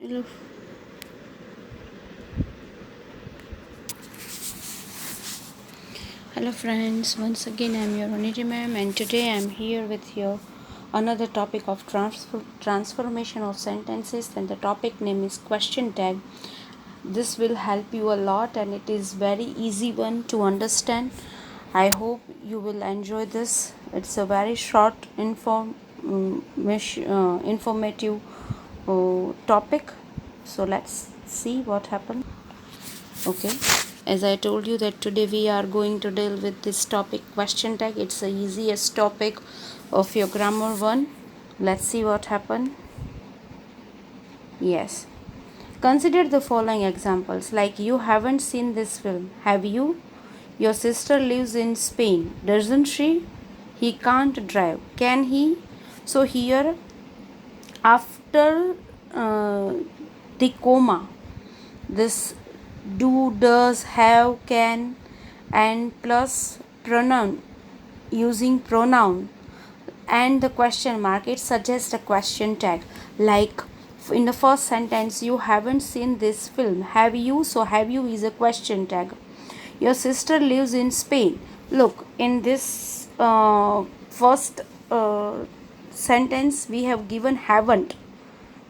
Hello. Hello friends, once again I am your Oniti ma'am and today I am here with you another topic of transformation of sentences, and the topic name is question tag. This will help you a lot and it is very easy one to understand. I hope you will enjoy this. It's a very short informative topic. So let's see what happens. Okay, as I told you that today we are going to deal with this topic question tag. It's the easiest topic of your grammar one. Let's see what happened. Yes, consider the following examples, like you haven't seen this film, have you? Your sister lives in Spain, doesn't she? He can't drive, can he? So here, after the comma, this do, does, have, can, and plus pronoun, using pronoun and the question mark, it suggests a question tag. Like in the first sentence, you haven't seen this film, have you? So have you is a question tag. Your sister lives in Spain. Look, in this first sentence we have given haven't,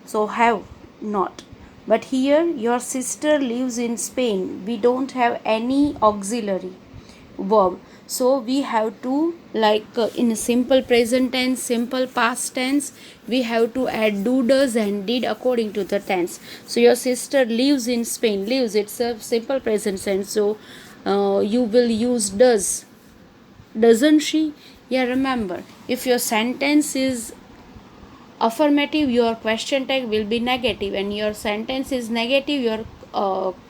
so have not. But here your sister lives in Spain, we don't have any auxiliary verb, so we have to, like in a simple present tense, simple past tense, we have to add do, does and did according to the tense. So your sister lives in Spain, lives, it's a simple present tense, so you will use does. Doesn't she? Yeah, remember, if your sentence is affirmative, your question tag will be negative, and your sentence is negative, your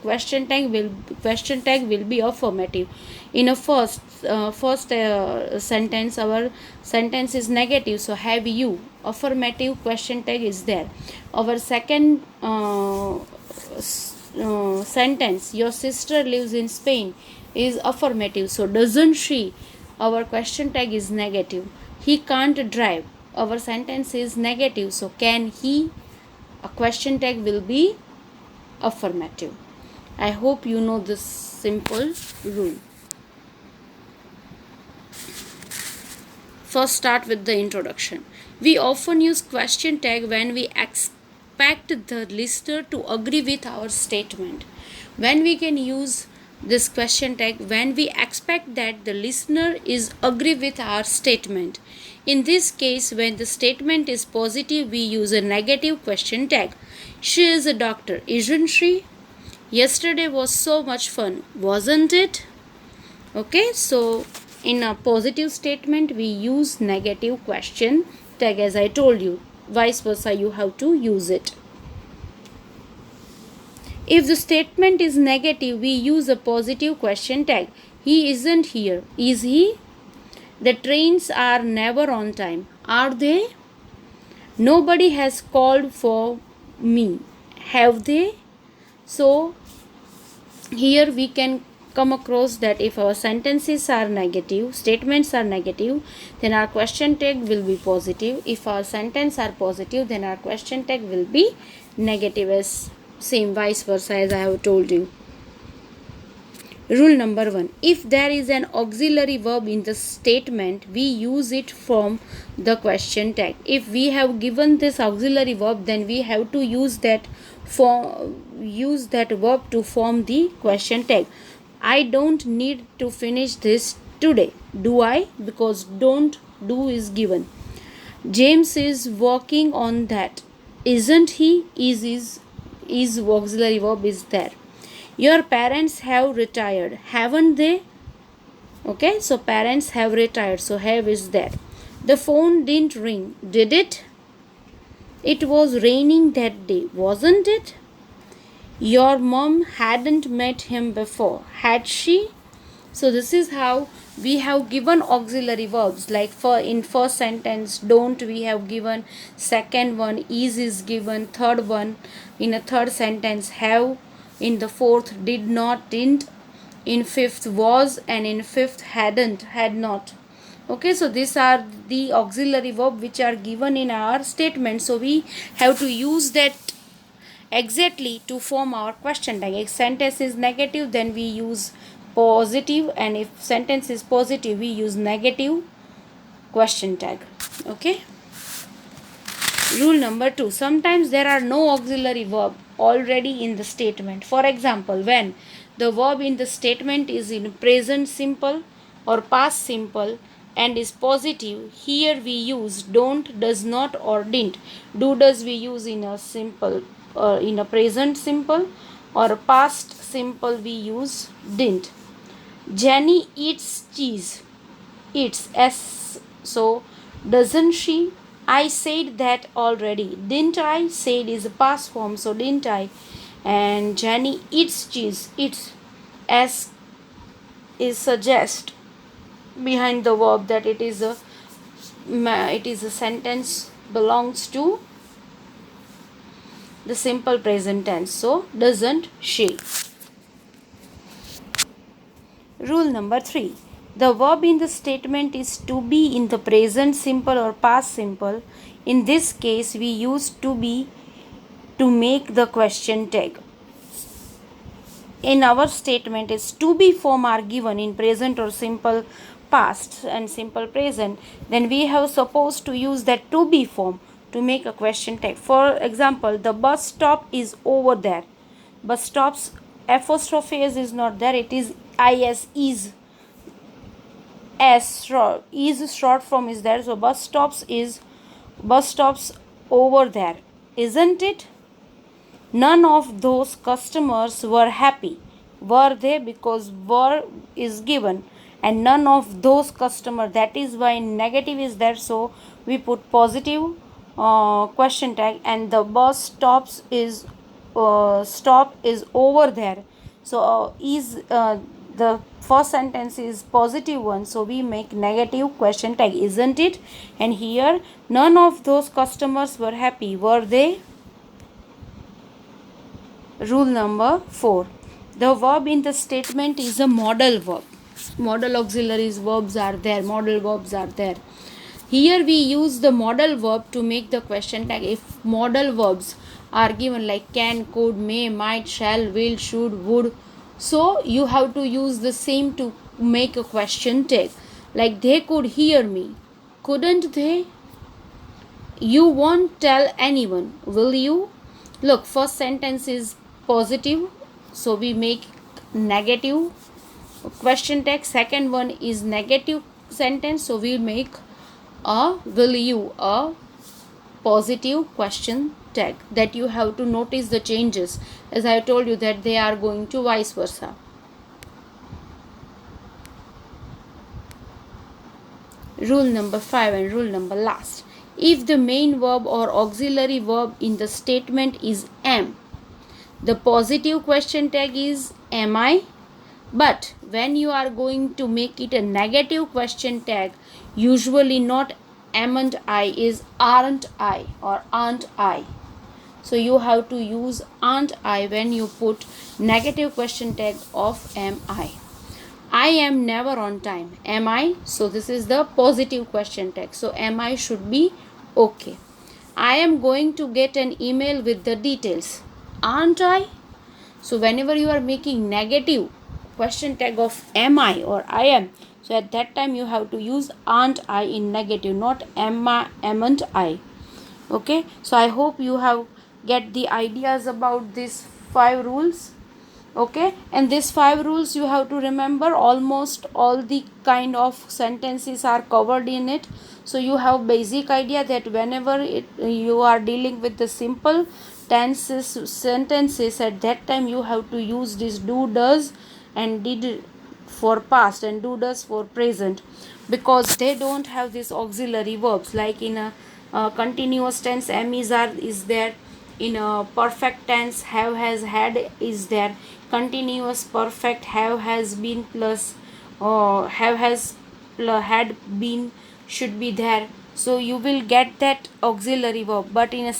question tag will be affirmative. In a first sentence, our sentence is negative, so have you, affirmative, question tag is there. Our second sentence, your sister lives in Spain, is affirmative, so doesn't she, our question tag is negative. He can't drive, our sentence is negative, so can he, a question tag will be affirmative. I hope you know this simple rule. First, start with the introduction. We often use question tag when we expect the listener to agree with our statement. When we can use this question tag, when we expect that the listener is agree with our statement. In this case, when the statement is positive, we use a negative question tag. She is a doctor, isn't she? Yesterday was so much fun, wasn't it? Okay, so in a positive statement, we use negative question tag, as I told you. Vice versa, you have to use it. If the statement is negative, we use a positive question tag. He isn't here, is he? The trains are never on time, are they? Nobody has called for me, have they? So here we can come across that if our sentences are negative, statements are negative, then our question tag will be positive. If our sentence are positive, then our question tag will be negative, as same vice versa as I have told you. Rule number 1. If there is an auxiliary verb in the statement, we use it from the question tag. If we have given this auxiliary verb, then we have to use that verb to form the question tag. I don't need to finish this today, do I? Because don't do is given. James is working on that, isn't he? Is auxiliary verb is there. Your parents have retired, haven't they? Okay, so parents have retired, so have is there. The phone didn't ring, did it? It was raining that day, wasn't it? Your mom hadn't met him before, had she? So this is how we have given auxiliary verbs, like for in first sentence don't we have given, second one is given, third one in a third sentence have, in the fourth did not, didn't, in fifth was, and in fifth hadn't, had not. Okay, so these are the auxiliary verb which are given in our statement, so we have to use that exactly to form our question tag. If sentence is negative, then we use positive, and if sentence is positive, we use negative question tag. Okay. Rule number 2. Sometimes there are no auxiliary verb already in the statement. For example, when the verb in the statement is in present simple or past simple and is positive, here we use don't, does not, or didn't. Do, does we use in a simple, in a present simple, or past simple we use didn't. Jenny eats cheese. Eats s. So doesn't she? I said that already. Didn't I? Said is a past form, so didn't I? And Jenny eats cheese. Eats s is suggest behind the verb that it is a sentence belongs to the simple present tense. So doesn't she? Rule number 3. The verb in the statement is to be in the present simple or past simple. In this case, we use to be to make the question tag. In our statement, is to be form are given in present or simple past and simple present, then we have supposed to use that to be form to make a question tag. For example, the bus stop is over there. Bus stops apostrophe is not there, it is is s short, is short form is there, so bus stops over there, isn't it? None of those customers were happy, were they? Because were is given, and none of those customers, that is why negative is there, so we put positive question tag. And the bus stop is over there, so the first sentence is positive one, so we make negative question tag, isn't it? And here none of those customers were happy, were they? Rule number 4. The verb in the statement is a modal verb. Modal auxiliaries verbs are there. Modal verbs are there. Here we use the modal verb to make the question tag. If modal verbs are given like can, could, may, might, shall, will, should, would, so you have to use the same to make a question tag. Like they could hear me. Couldn't they? You won't tell anyone, will you? Look, first sentence is positive, so we make negative question tag. Second one is negative sentence, so we make a will you, a positive question tag. That you have to notice the changes, as I told you that they are going to vice versa. Rule number 5 and rule number last. If the main verb or auxiliary verb in the statement is am, the positive question tag is am I? But when you are going to make it a negative question tag, usually not amn't I, is aren't I or aren't I. So you have to use aren't I when you put negative question tag of am I. I am never on time. Am I? So this is the positive question tag. So am I should be okay. I am going to get an email with the details. Aren't I? So whenever you are making negative question tag of am I or I am, so at that time you have to use aren't I in negative, not amn't I. Okay, so I hope you have get the ideas about these 5 rules. Okay, and these 5 rules you have to remember. Almost all the kind of sentences are covered in it, so you have basic idea that whenever you are dealing with the simple tenses sentences, at that time you have to use this do, does and did for past and do, does for present, because they don't have these auxiliary verbs. Like in a continuous tense, am, is there. In a perfect tense, have, has, had is there. Continuous perfect, have, has been plus have, has plus had been should be there, so you will get that auxiliary verb. But in a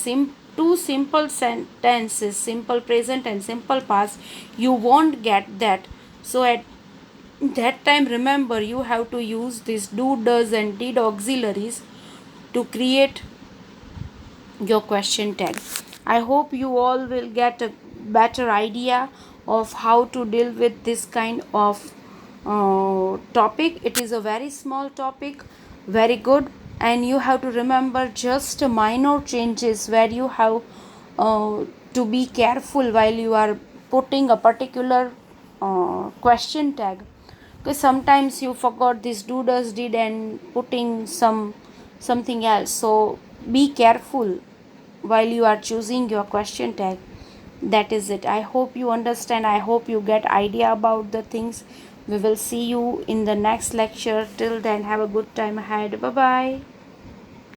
two simple sentences, simple present and simple past, you won't get that. So at that time, remember, you have to use this do, does and did auxiliaries to create your question tag. I hope you all will get a better idea of how to deal with this kind of topic. It is a very small topic, very good, and you have to remember just minor changes where you have to be careful while you are putting a particular question tag, because sometimes you forgot this do does did and putting something else. So be careful while you are choosing your question tag. That is it. I hope you understand. I hope you get idea about the things. We will see you in the next lecture. Till then, have a good time ahead. Bye bye.